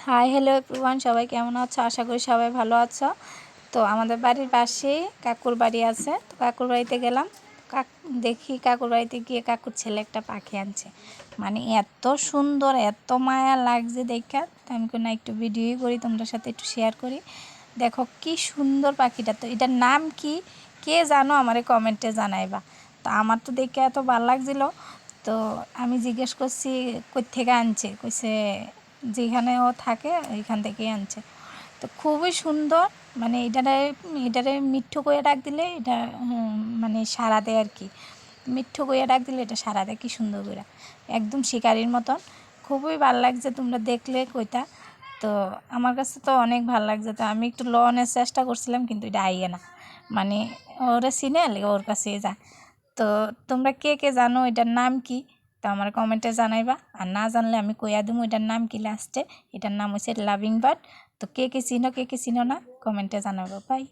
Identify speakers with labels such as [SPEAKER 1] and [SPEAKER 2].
[SPEAKER 1] Hi hello everyone, সবাই কেমন আছো? আশা করি সবাই ভালো আছো। তো আমাদের বাড়ির পাশেই কাকুর বাড়ি আছে, তো কাকুর বাড়িতে গেলাম। দেখি কাকুর বাড়িতে গিয়ে কাকুর ছেলে একটা পাখি আনছে, মানে এত সুন্দর, এত মায়া লাগছে দেখা। তো আমি না একটু ভিডিওই করি, তোমাদের সাথে একটু শেয়ার করি। দেখো কি সুন্দর পাখিটা। তো এটার নাম কি, কে জানো আমারে কমেন্টে জানাইবা। তো আমার তো দেখে এত ভালো লাগছিল, তো আমি জিজ্ঞেস করছি কই থেকে আনছে, কইছে যেখানে ও থাকে ওইখান থেকেই আনছে। তো খুবই সুন্দর, মানে এটারে মিঠু কইয়া ডাক দিলে এটা মানে সারা দেয় আর কি। মিঠু কইয়া ডাক দিলে এটা সারা দেয়, কি সুন্দর করে, একদম শিকারির মতন। খুবই ভালো লাগছে, তোমরা দেখলে কইতা। তো আমার কাছে তো অনেক ভালো লাগছে। তো আমি একটু লনের চেষ্টা করছিলাম, কিন্তু এটা আইয়ে না, মানে ওরা চিনে ওর কাছে যা। তো তোমরা কে কে জানো এটার নাম কি, তো আমার কমেন্টে জানাইবা। আর না জানলে আমি কইয়া দেবো এটার নাম কি লাস্টে। এটার নাম হচ্ছে লাভিং বার্ড। তো কে কে চিনো, কে কে চিনো না, কমেন্টে জানাবো। বাই।